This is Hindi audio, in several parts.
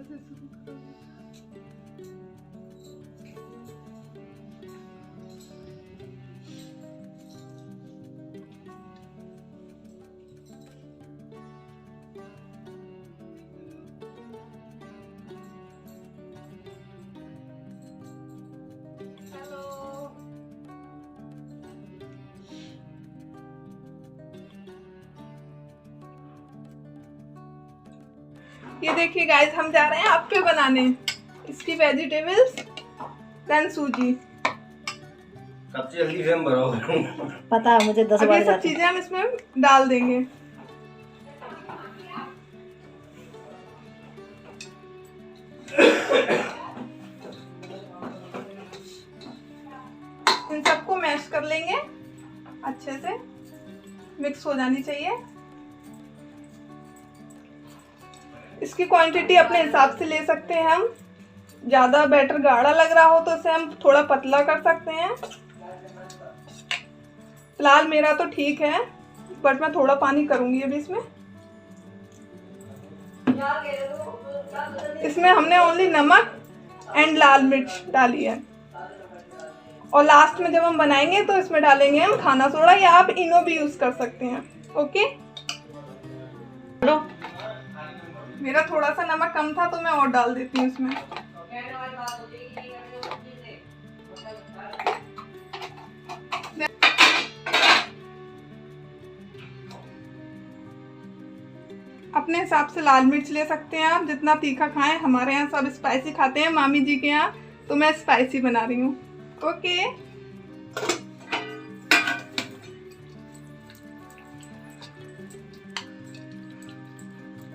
से शुरू करोगे? ये देखिए गाइस, हम जा रहे हैं अप्पे बनाने। इसकी वेजिटेबल्स देन सूजी। कब से जल्दी फ्रेम भरोगे? पता है मुझे 10 अब बार ये सब चीजें हम इसमें डाल देंगे। इन सबको मैश कर लेंगे, अच्छे से मिक्स हो जानी चाहिए। इसकी क्वांटिटी अपने हिसाब से ले सकते हैं हम। ज़्यादा बैटर गाढ़ा लग रहा हो तो इसे हम थोड़ा पतला कर सकते हैं। फिलहाल मेरा तो ठीक है, बट मैं थोड़ा पानी करूंगी अभी इसमें। इसमें हमने ओनली नमक एंड लाल मिर्च डाली है, और लास्ट में जब हम बनाएंगे तो इसमें डालेंगे हम खाना सोडा, या आप इनो भी यूज कर सकते हैं। ओके, मेरा थोड़ा सा नमक कम था तो मैं और डाल देती हूँ इसमें। अपने हिसाब से लाल मिर्च ले सकते हैं आप, जितना तीखा खाएं। हमारे यहाँ सब स्पाइसी खाते हैं, मामी जी के यहाँ, तो मैं स्पाइसी बना रही हूँ। ओके,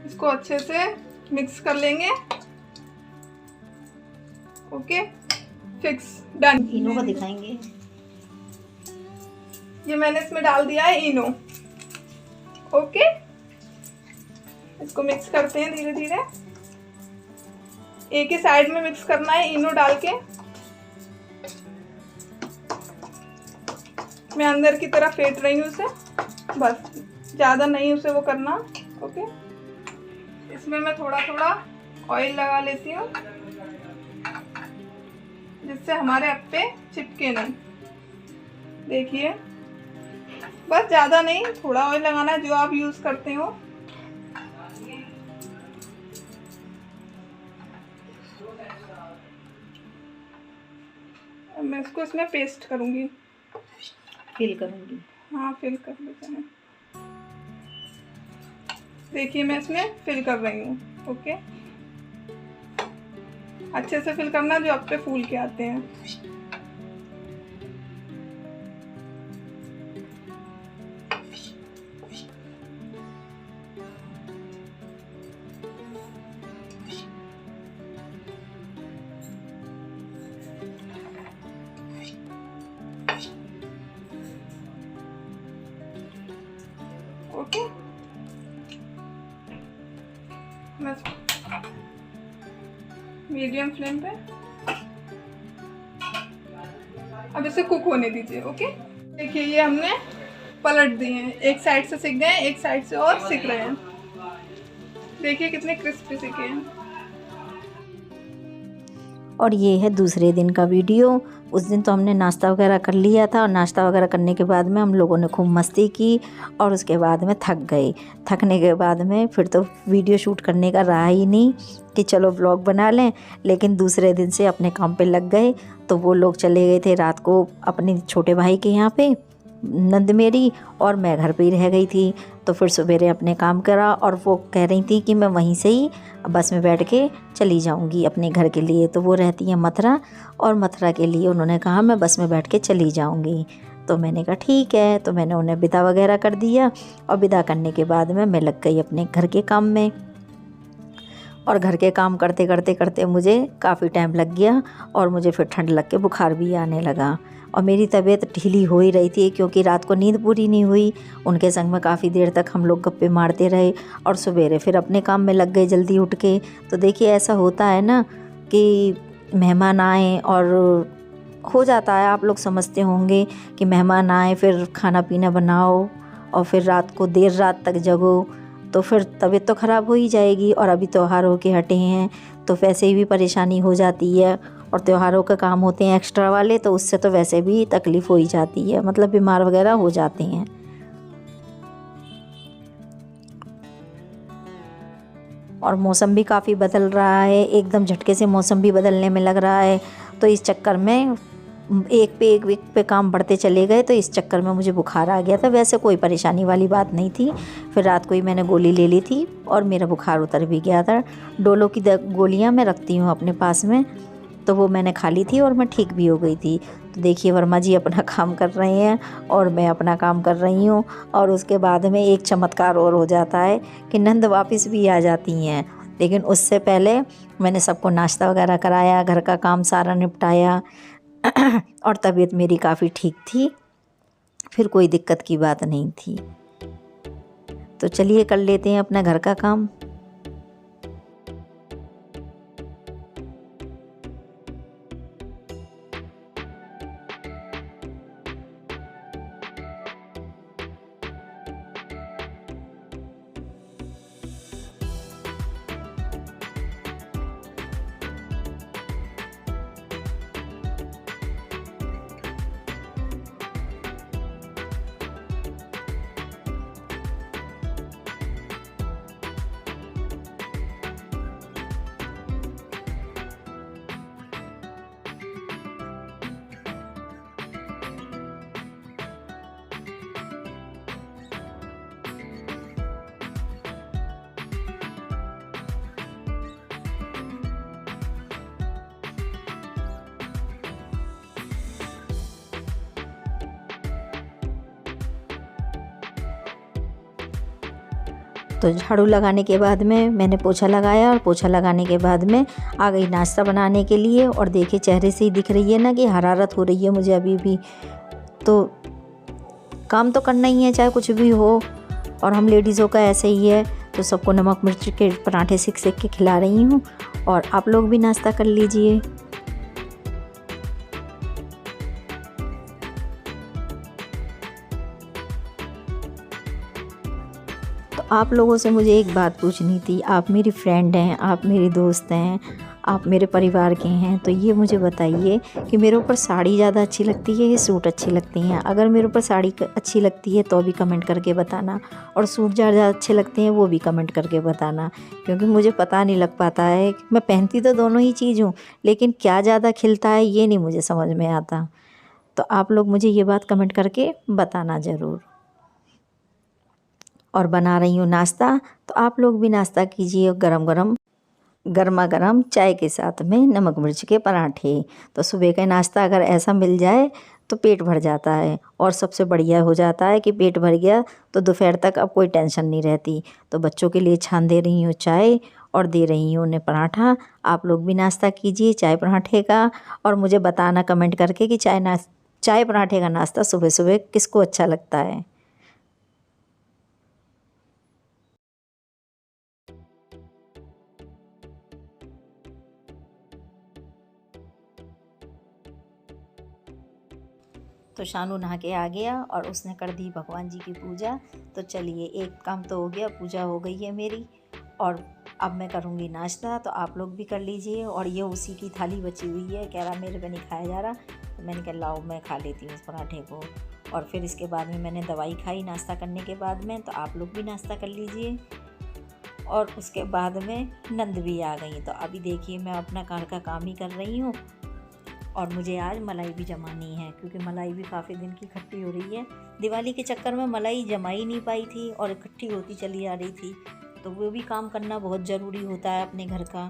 इसको अच्छे से मिक्स कर लेंगे। Okay, fix, done. इनो को दिखाएंगे। ये मैंने इसमें डाल दिया है इनो। ओके, इसको मिक्स करते हैं धीरे धीरे। एक ही साइड में मिक्स करना है इनो डाल के। मैं अंदर की तरफ फेंट रही हूँ उसे, बस ज़्यादा नहीं उसे वो करना। ओके, इसमें मैं थोड़ा थोड़ा ऑयल लगा लेती हूँ, जिससे हमारे अप्पे चिपके नहीं। देखिए, बस ज़्यादा नहीं, थोड़ा ऑयल लगाना है जो आप यूज़ करते हो। मैं इसको इसमें पेस्ट करूँगी, फिल करूंगी। हाँ फिल कर लेते हैं। देखिए मैं इसमें फिल कर रही हूँ। ओके, अच्छे से फिल करना जो अप्पे फूल के आते हैं। ओके, मैं मीडियम फ्लेम पे अब इसे कुक होने दीजिए। ओके, देखिए ये हमने पलट दिए हैं, एक साइड से सिक गए, एक साइड से और सिक रहे हैं। देखिए कितने क्रिस्पी सिके हैं। और ये है दूसरे दिन का वीडियो। उस दिन तो हमने नाश्ता वगैरह कर लिया था, और नाश्ता वगैरह करने के बाद में हम लोगों ने खूब मस्ती की, और उसके बाद में थक गए। थकने के बाद में फिर तो वीडियो शूट करने का रहा ही नहीं कि चलो व्लॉग बना लें। लेकिन दूसरे दिन से अपने काम पे लग गए। तो वो लोग चले गए थे रात को अपने छोटे भाई के यहाँ पे, नंद मेरी, और मैं घर पे ही रह गई थी। तो फिर सवेरे अपने काम करा, और वो कह रही थी कि मैं वहीं से ही बस में बैठ के चली जाऊंगी अपने घर के लिए। तो वो रहती हैं मथुरा, और मथुरा के लिए उन्होंने कहा मैं बस में बैठ के चली जाऊंगी। तो मैंने कहा ठीक है। तो मैंने उन्हें विदा वगैरह कर दिया, और विदा करने के बाद में मैं लग गई अपने घर के काम में। और घर के काम करते करते करते मुझे काफ़ी टाइम लग गया, और मुझे फिर ठंड लग के बुखार भी आने लगा। और मेरी तबीयत ढीली हो ही रही थी, क्योंकि रात को नींद पूरी नहीं हुई। उनके संग में काफ़ी देर तक हम लोग गप्पे मारते रहे, और सवेरे फिर अपने काम में लग गए जल्दी उठ के। तो देखिए ऐसा होता है ना कि मेहमान आए, और हो जाता है, आप लोग समझते होंगे कि मेहमान आए फिर खाना पीना बनाओ, और फिर रात को देर रात तक जगो। तो फिर तबीयत तो ख़राब हो ही जाएगी। और अभी त्यौहार होके हटे हैं तो वैसे ही भी परेशानी हो जाती है, और त्योहारों के काम होते हैं एक्स्ट्रा वाले, तो उससे तो वैसे भी तकलीफ़ हो ही जाती है, मतलब बीमार वगैरह हो जाते हैं। और मौसम भी काफ़ी बदल रहा है, एकदम झटके से मौसम भी बदलने में लग रहा है। तो इस चक्कर में एक वीक पे काम बढ़ते चले गए, तो इस चक्कर में मुझे बुखार आ गया था। वैसे कोई परेशानी वाली बात नहीं थी, फिर रात को ही मैंने गोली ले ली थी और मेरा बुखार उतर भी गया था। डोलो की गोलियां मैं रखती हूँ अपने पास में, तो वो मैंने खा ली थी और मैं ठीक भी हो गई थी। तो देखिए वर्मा जी अपना काम कर रहे हैं और मैं अपना काम कर रही हूँ। और उसके बाद में एक चमत्कार और हो जाता है कि नंद वापस भी आ जाती हैं। लेकिन उससे पहले मैंने सबको नाश्ता वगैरह कराया, घर का काम सारा निपटाया और तबीयत मेरी काफ़ी ठीक थी, फिर कोई दिक्कत की बात नहीं थी। तो चलिए कर लेते हैं अपना घर का काम। तो झाड़ू लगाने के बाद में मैंने पोछा लगाया, और पोछा लगाने के बाद में आ गई नाश्ता बनाने के लिए। और देखिए चेहरे से ही दिख रही है ना कि हरारत हो रही है मुझे अभी भी। तो काम तो करना ही है चाहे कुछ भी हो, और हम लेडीज़ों का ऐसे ही है। तो सबको नमक मिर्च के पराठे सेक सेक के खिला रही हूँ, और आप लोग भी नाश्ता कर लीजिए। तो आप लोगों से मुझे एक बात पूछनी थी। आप मेरी फ्रेंड हैं, आप मेरी दोस्त हैं, आप मेरे परिवार के हैं, तो ये मुझे बताइए कि मेरे ऊपर साड़ी ज़्यादा अच्छी लगती है या सूट अच्छी लगती हैं। अगर मेरे ऊपर साड़ी अच्छी लगती है तो भी कमेंट करके बताना, और सूट ज़्यादा अच्छे लगते हैं वो भी कमेंट करके बताना। क्योंकि मुझे पता नहीं लग पाता है, मैं पहनती तो दोनों ही चीज़ हूँ, लेकिन क्या ज़्यादा खिलता है ये नहीं मुझे समझ में आता। तो आप लोग मुझे ये बात कमेंट करके बताना ज़रूर। और बना रही हूँ नाश्ता, तो आप लोग भी नाश्ता कीजिए गरम गरम, गर्मा गर्म चाय के साथ में नमक मिर्च के पराठे। तो सुबह का नाश्ता अगर ऐसा मिल जाए तो पेट भर जाता है, और सबसे बढ़िया हो जाता है कि पेट भर गया तो दोपहर तक अब कोई टेंशन नहीं रहती। तो बच्चों के लिए छान दे रही हूँ चाय, और दे रही हूँ उन्हें पराठा। आप लोग भी नाश्ता कीजिए चाय पराठे का, और मुझे बताना कमेंट करके कि चाय पराठे का नाश्ता सुबह सुबह किसको अच्छा लगता है। तो शानू नहा के आ गया और उसने कर दी भगवान जी की पूजा। तो चलिए एक काम तो हो गया, पूजा हो गई है मेरी, और अब मैं करूँगी नाश्ता। तो आप लोग भी कर लीजिए। और ये उसी की थाली बची हुई है, कह रहा मेरे पे नहीं खाया जा रहा, तो मैंने कहा लाओ मैं खा लेती हूँ इस पराठे को। और फिर इसके बाद में मैंने दवाई खाई नाश्ता करने के बाद में। तो आप लोग भी नाश्ता कर लीजिए। और उसके बाद में नंद भी आ गई। तो अभी देखिए मैं अपना घर का काम ही कर रही हूँ, और मुझे आज मलाई भी जमानी है, क्योंकि मलाई भी काफ़ी दिन की इकट्ठी हो रही है। दिवाली के चक्कर में मलाई जमा ही नहीं पाई थी और इकट्ठी होती चली आ रही थी। तो वो भी काम करना बहुत ज़रूरी होता है अपने घर का।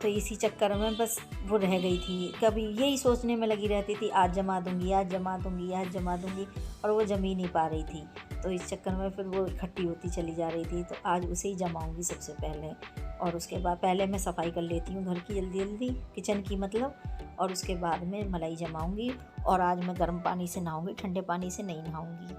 तो इसी चक्कर में बस वो रह गई थी, कभी यही सोचने में लगी रहती थी आज जमा दूँगी, आज जमा दूँगी, आज जमा दूँगी, और वो जम ही नहीं पा रही थी। तो इस चक्कर में फिर वो इकट्ठी होती चली जा रही थी। तो आज उसे ही जमाऊँगी सबसे पहले, और उसके बाद पहले मैं सफाई कर लेती हूँ घर की जल्दी जल्दी, किचन की मतलब, और उसके बाद में मलाई जमाऊँगी। और आज मैं गर्म पानी से नहाऊँगी, ठंडे पानी से नहीं नहाऊँगी।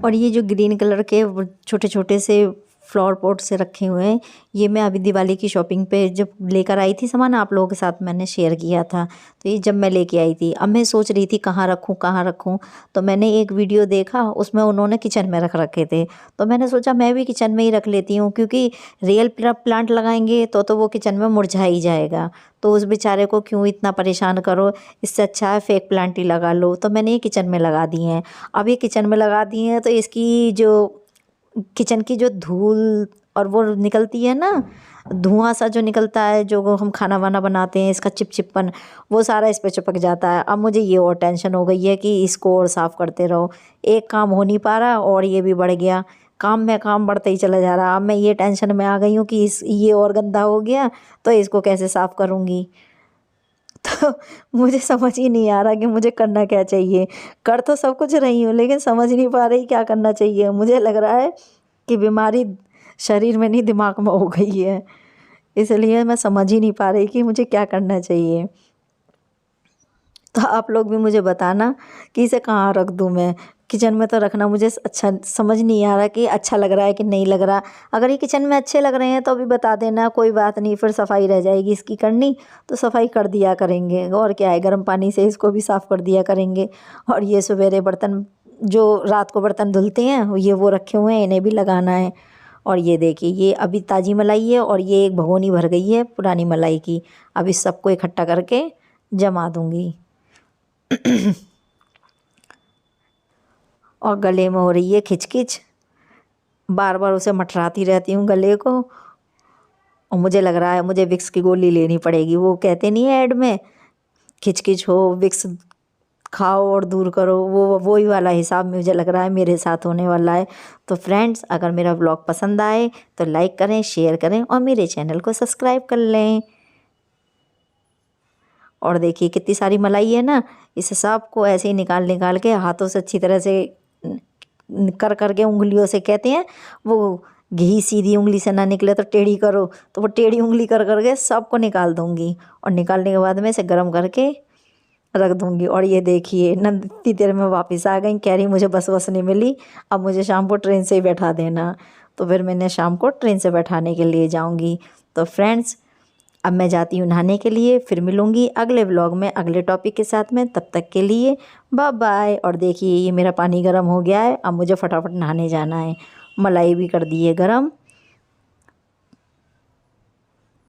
और ये जो ग्रीन कलर के छोटे छोटे से फ्लावर पॉट से रखे हुए हैं, ये मैं अभी दिवाली की शॉपिंग पे जब लेकर आई थी सामान, आप लोगों के साथ मैंने शेयर किया था। तो ये जब मैं लेके आई थी, अब मैं सोच रही थी कहाँ रखूँ कहाँ रखूँ। तो मैंने एक वीडियो देखा, उसमें उन्होंने किचन में रख रखे थे। तो मैंने सोचा मैं भी किचन में ही रख लेती हूँ, क्योंकि रियल प्लांट लगाएंगे तो वो किचन में मुरझा ही जाएगा। तो उस बेचारे को क्यों इतना परेशान करो, इससे अच्छा है फेक प्लांट ही लगा लो। तो मैंने ये किचन में लगा दिए हैं। अब ये किचन में लगा दिए हैं तो इसकी जो किचन की जो धूल और वो निकलती है ना, धुआं सा जो निकलता है, जो हम खाना वाना बनाते हैं, इसका चिपचिपन वो सारा इस पे चिपक जाता है। अब मुझे ये और टेंशन हो गई है कि इसको और साफ़ करते रहो, एक काम हो नहीं पा रहा और ये भी बढ़ गया, काम में काम बढ़ते ही चला जा रहा। अब मैं ये टेंशन में आ गई हूँ कि ये और गंदा हो गया तो इसको कैसे साफ़ करूँगी। तो मुझे समझ ही नहीं आ रहा कि मुझे करना क्या चाहिए। कर तो सब कुछ रही हूँ लेकिन समझ नहीं पा रही क्या करना चाहिए। मुझे लग रहा है कि बीमारी शरीर में नहीं दिमाग में हो गई है, इसलिए मैं समझ ही नहीं पा रही कि मुझे क्या करना चाहिए। तो आप लोग भी मुझे बताना कि इसे कहाँ रख दूँ मैं। किचन में तो रखना मुझे अच्छा समझ नहीं आ रहा कि अच्छा लग रहा है कि नहीं लग रहा। अगर ये किचन में अच्छे लग रहे हैं तो अभी बता देना, कोई बात नहीं, फिर सफाई रह जाएगी इसकी करनी तो सफाई कर दिया करेंगे। और क्या है, गर्म पानी से इसको भी साफ़ कर दिया करेंगे। और ये सवेरे बर्तन जो रात को बर्तन धुलते हैं ये वो रखे हुए हैं, इन्हें भी लगाना है। और ये देखिए ये अभी ताज़ी मलाई है और ये एक भगोनी भर गई है पुरानी मलाई की। अब इस सबको इकट्ठा करके जमा दूँगी। और गले में हो रही है खिचखिच, बार बार उसे मटराती रहती हूँ गले को। और मुझे लग रहा है मुझे विक्स की गोली लेनी पड़ेगी। वो कहते नहीं है ऐड में, खिचखिच हो विक्स खाओ और दूर करो, वो ही वाला हिसाब मुझे लग रहा है मेरे साथ होने वाला है। तो फ्रेंड्स, अगर मेरा ब्लॉग पसंद आए तो लाइक करें, शेयर करें और मेरे चैनल को सब्सक्राइब कर लें। और देखिए कितनी सारी मलाई है ना, इस सब को ऐसे ही निकाल के हाथों से अच्छी तरह से कर करके उंगलियों से, कहते हैं वो घी सीधी उंगली से ना निकले तो टेढ़ी करो, तो वो टेढ़ी उंगली कर करके सबको निकाल दूंगी। और निकालने के बाद में इसे गर्म करके रख दूंगी। और ये देखिए न इतनी देर में वापस आ गई, कह रही मुझे बस नहीं मिली, अब मुझे शाम को ट्रेन से ही बैठा देना। तो फिर मैंने शाम को ट्रेन से बैठाने के लिए जाऊंगी। तो फ्रेंड्स, अब मैं जाती हूँ नहाने के लिए, फिर मिलूँगी अगले व्लॉग में अगले टॉपिक के साथ में। तब तक के लिए बाय बाय। और देखिए ये मेरा पानी गर्म हो गया है, अब मुझे फटाफट नहाने जाना है। मलाई भी कर दी है गर्म।